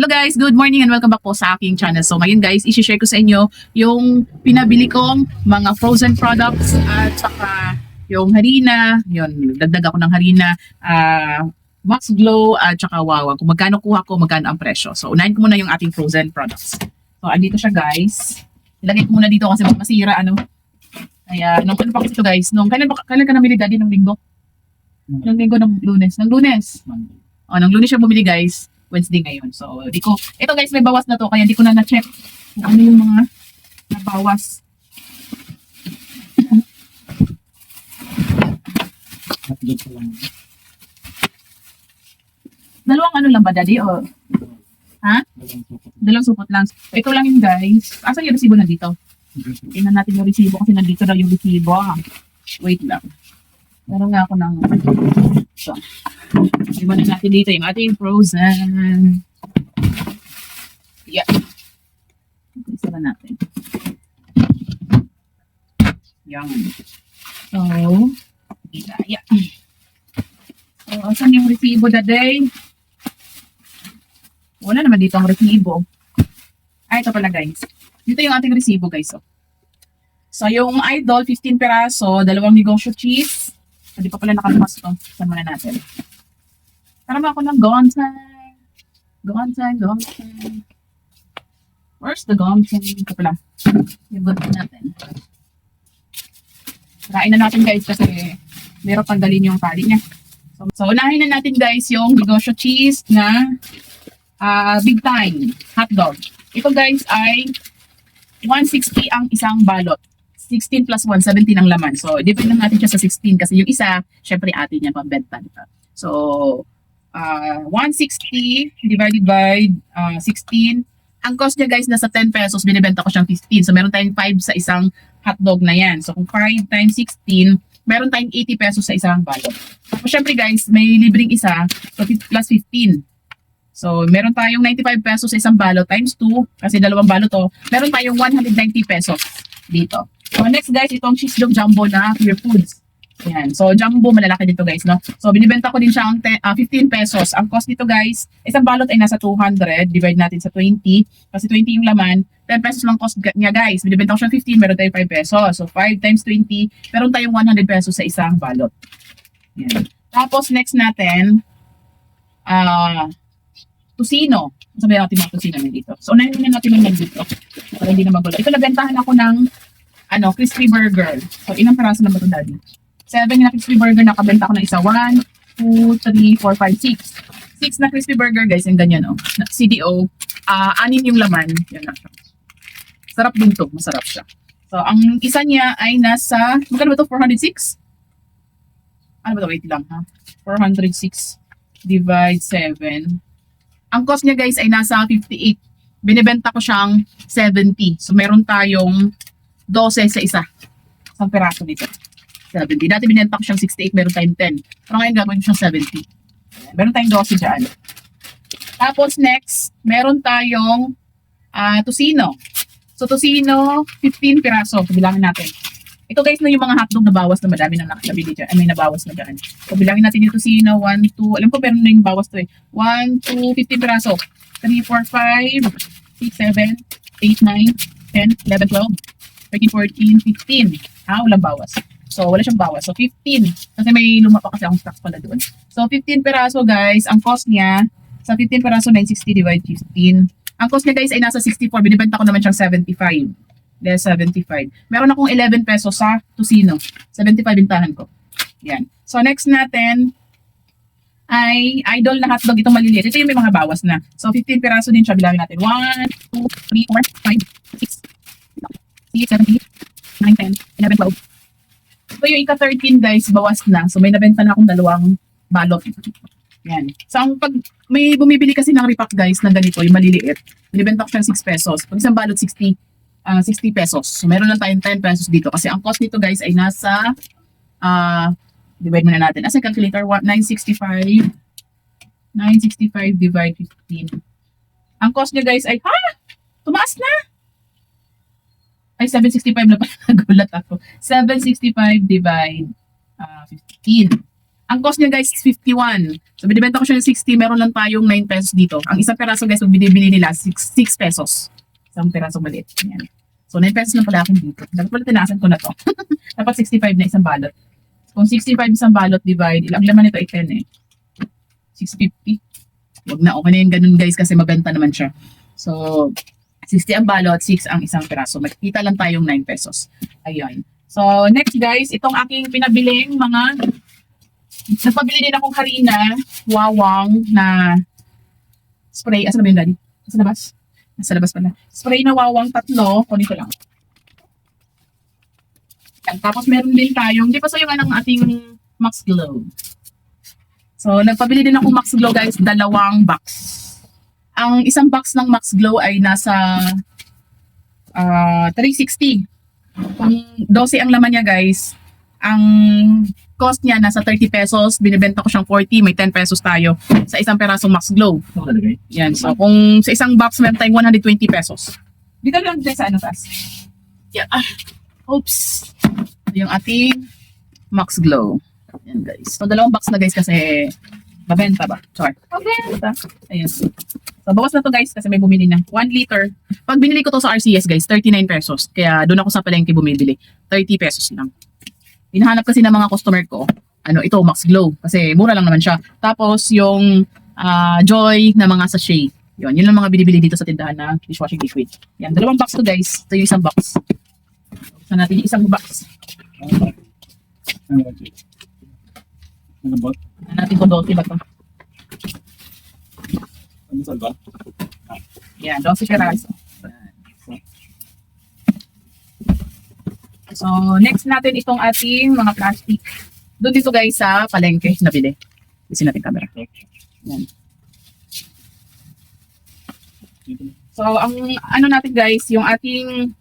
Hello guys, good morning and welcome back po sa aking channel. So ngayon guys, i-share ko sa inyo yung pinabili kong mga frozen products at saka yung harina, yun, dagdag ako ng harina, Max Glow at saka Wawa. Kung magkano kuha ko, magkano ang presyo. So unahin ko muna yung ating frozen products. So andito siya guys. Ilagay ko muna dito kasi baka masira ano. Kaya nung ano pa kasi ito guys, kailan ka namili daddy ng linggo? Ng linggo ng Lunes. Ng Lunes. Oh, ng Lunes siya bumili guys. Wednesday ngayon. So, ito guys, may bawas na to, kaya hindi ko na na-check kung ano yung mga nabawas. Dalawang ano lang ba, daddy? O, ha? Dalawang supot lang. Ito lang yung guys. Asan yung resibo nandito? Tingnan natin yung resibo kasi nandito daw yung resibo. Wait lang. Meron nga ako ng ito. Iba na natin dito yung ating frozen. Yeah. Isa na natin. Yan. So, yeah. So, asan yung resibo daday? Wala naman dito ang resibo. Ito pala guys. Dito yung ating resibo guys. So, yung Idol, 15 peraso, 2 negosyo cheese. So, di pa pala nakalumas to. Saan muna natin? Karama ako ng gonsai. Gonsai. Where's the gonsai? Ito pala. Igot natin. Tirain na natin guys kasi meron tanggalin yung tali niya. So, unahin na natin guys yung negosyo cheese na big time hotdog. Ito guys ay 160 ang isang balot. 16 plus 1, 17 ang laman. So, depende lang natin siya sa 16 kasi yung isa, syempre atin yan pambenta. So, 160 divided by 16. Ang cost niya guys, nasa 10 pesos, binibenta ko siyang 15. So, meron tayong 5 sa isang hotdog na yan. So, kung 5 times 16, meron tayong 80 pesos sa isang balot. So, syempre guys, may libreng isa, so plus 15. So, meron tayong 95 pesos sa isang balot times 2, kasi dalawang balot to, meron tayong 190 pesos dito. So, next guys, itong cheese dog jumbo na Pure Foods. Yan. So, jumbo, malalaki dito guys, no? So, binibenta ko din siya ang 15 pesos. Ang cost nito guys, isang balot ay nasa 200. Divide natin sa 20. Kasi 20 yung laman. 10 pesos lang cost niya guys. Binibenta ko siya 15, meron tayong 5 pesos. So, 5 times 20, meron tayong 100 pesos sa isang balot. Yan. Tapos, next natin, Tocino. Sabi natin mga Tocino na dito. So, unahin muna natin yung nandito. Para hindi na magulo. Ito, nabentahan ako ng crispy burger. So, ilang peraso na ba ito, daddy? 7 na crispy burger, nakabenta ko ng isa. 1, 2, 3, 4, 5, 6. 6 na crispy burger, guys. Yung ganyan, oh. CDO. 6 yung laman. Yan na siya. Sarap din to. Masarap siya. So, ang isa niya ay nasa, magkano ba ito? 406? Ano ba ito? Wait lang, ha? 406 divide 7. Ang cost niya, guys, ay nasa 58. Binibenta ko siyang 70. So, meron tayong 12 sa isa. Isang peraso dito. 70. Dati binenta ko siyang 68, meron tayong 10. Pero ngayon gagawin ko siyang 70. Meron tayong 12 dyan. Tapos next, meron tayong Tocino. So Tocino, 15 peraso. So, bilangin natin. Ito guys na yung mga hotdog na bawas na madami na nabili dyan. May nabawas na dyan. So bilangin natin yung Tocino. 1, 2. Alam ko pero na yung bawas to eh. 1, 2, 15 peraso. 3, 4, 5, 6, 7, 8, 9, 10, 11, 12. 13, 14, 15. Walang bawas. So, wala siyang bawas. So, 15. Kasi may luma pa kasi akong stocks pala doon. So, 15 peraso guys. Ang cost niya, sa 15 peraso, 960 divide 15. Ang cost niya guys ay nasa 64. Binibenta ko naman siyang 75. Less 75. Meron akong 11 pesos sa Tocino. 75 bintahan ko. Yan. So, next natin ay Idol na hotdog. Itong maliliit. Ito yung may mga bawas na. So, 15 peraso din siya. Bilangin natin. 1, 2, 3, 4, 5, 6, 7, 8, 9, 10, 11, 12. So, yung ika-13 guys, bawas na. So, may nabenta na akong 2 balot. Yan. So, pag may bumibili kasi ng repack guys na ganito, yung maliliit, binibenta ko siyang 6 pesos. Pag isang balot, 60 pesos. So, meron lang tayong 10 pesos dito. Kasi ang cost nito guys ay nasa, divide muna natin. As a calculator, 965 divide 15. Ang cost niya guys ay, tumaas na! Ay, 765 na pala. Nagulat ako. 765 divide 15. Ang cost niya guys is 51. So binibenta ko siya ng 60, meron lang tayong 9 pesos dito. Ang isang peraso guys, kung binibili nila 6 pesos. Isang peraso maliit. Yan. So 9 pesos lang pala akin dito. Dapat pala tinaasan ko na to. Dapat 65 na isang balot. Kung 65 isang balot divide, ilang laman nito ay 10 eh. 650. Wag na, okay na yung ganun guys kasi mabenta naman siya. So 60 ang balot, 6 ang isang peraso. Magkita lang tayong 9 pesos. Ayun. So next guys, itong aking pinabiling mga nagpabili din akong harina, wawang na spray. Asa na ba yun, Daddy? Nasa labas? Nasa labas pala. Spray na wawang 3. Kunin ko lang. Yan. Tapos meron din tayong, di pa so yung anong ating Max Glow. So nagpabili din akong Max Glow guys, 2 box. Ang isang box ng Max Glow ay nasa 360. Kung 12 ang laman niya guys, ang cost niya nasa 30 pesos, binibenta ko siyang 40, may 10 pesos tayo sa isang perasong Max Glow. Yan, so kung sa isang box meron tayong 120 pesos. Dito lang din sa ano taas. Yeah. Oops. Yung ating Max Glow. Yan guys. So 2 box na guys kasi babenta ba? Sorry. Babenta. Ayun. So bawas na to guys kasi may bumili na. 1 liter. Pag binili ko to sa RCS guys, 39 pesos. Kaya doon ako sa palengke bumibili. 30 pesos lang. Hinahanap kasi ng mga customer ko, ito Max Glow kasi mura lang naman siya. Tapos yung Joy na mga sachet. Yun lang mga binibili dito sa tindahan na dishwashing liquid. Yan, 2 box to guys. Ito yung isang box. Buksan natin yung isang box. Ano ba? Tignan natin kung 12 ba ito. Ano salba? Yan, 12 peraso. So, next natin itong ating mga plastic. Doon dito guys sa palengke nabili. Isin natin camera. Yan. So, ang ano natin guys, yung ating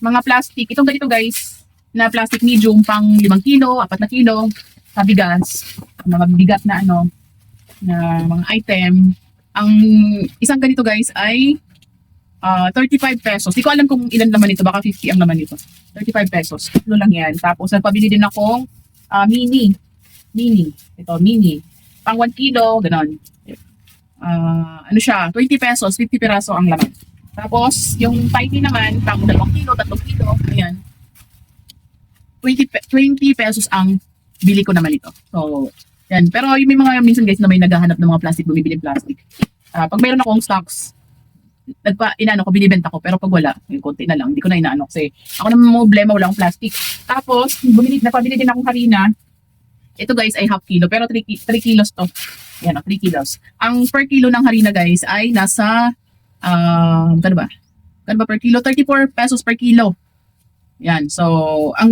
mga plastic. Itong ganito guys, na plastic medium pang 5 kilo, 4 na kilo, kabigas, mga bigat na na mga item. Ang isang ganito guys ay 35 pesos. Di ko alam kung ilan laman nito. Baka 50 ang laman nito. 35 pesos. Tatlo lang yan. Tapos, nagpabili din akong mini. Ito, mini. Pang 1 kilo, ganon. Ano siya, 20 pesos, 50 peraso ang laman. Tapos, yung tiny naman, pang 2 kilo, 3 kilo, ayan. 20 pesos ang bili ko naman ito. So, yan. Pero yung may mga minsan guys na may naghahanap ng mga plastic, bumibili plastic. Pag mayroon akong stocks, binibenta ko, pero pag wala, yung konti na lang, hindi ko na inaano kasi ako naman problema, wala akong plastic. Tapos, napabili din akong harina. Ito guys ay half kilo, pero 3 kilos to. Yan, 3 kilos. Ang per kilo ng harina guys ay nasa, kano ba per kilo? 34 pesos per kilo. Yan, so, ang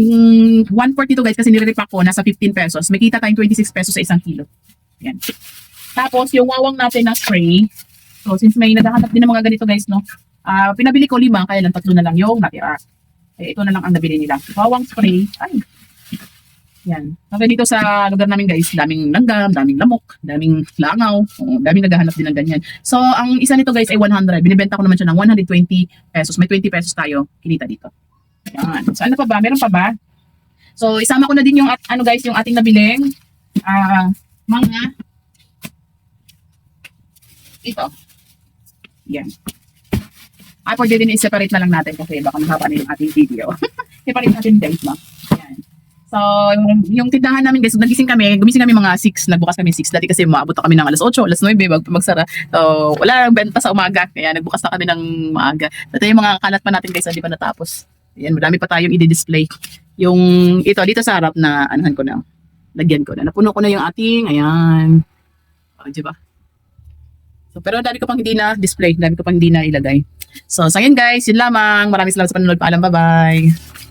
140 to guys, kasi nire-repack ko, nasa 15 pesos. May kita tayong 26 pesos sa 1 kilo. Yan. Tapos, yung wawang natin na spray, so, since may naghahanap din ng mga ganito guys, no? Pinabili ko 5, kaya lang 3 na lang yung natira. Ito na lang ang nabili nila. Bawang spray. Ay. Yan. Okay, dito sa lugar namin guys, daming langgam, daming lamok, daming langaw, daming naghahanap din ng ganyan. So, ang isa nito guys ay 100. Binibenta ko naman siya ng 120 pesos. May 20 pesos tayo kinita dito. Yan. So, ano pa ba? Meron pa ba? So, isama ko na din yung, guys, yung ating nabiling mga ito. Yan. Pwede din i-separate na lang natin kasi baka mahaba na yung ating video. Separate natin guys, no? Yan. So, yung tindahan namin guys, gumising kami mga 6, nagbukas kami 6. Dati kasi maabot na kami ng alas 8, alas 9, magsara. So, wala lang benta sa umaga. Kaya nagbukas na kami ng maaga. Dati yung mga kalat pa natin guys, hindi pa natapos. Yan, madami pa tayong i-display. Yung ito, dito sa harap na, lagyan ko na. Napuno ko na yung ating, ayan. Diba? So, pero dami ko pang hindi na display, dami ko pang hindi na ilagay. So, sa ngayon guys, yun lamang. Maraming salamat sa panonood. Paalam, bye-bye.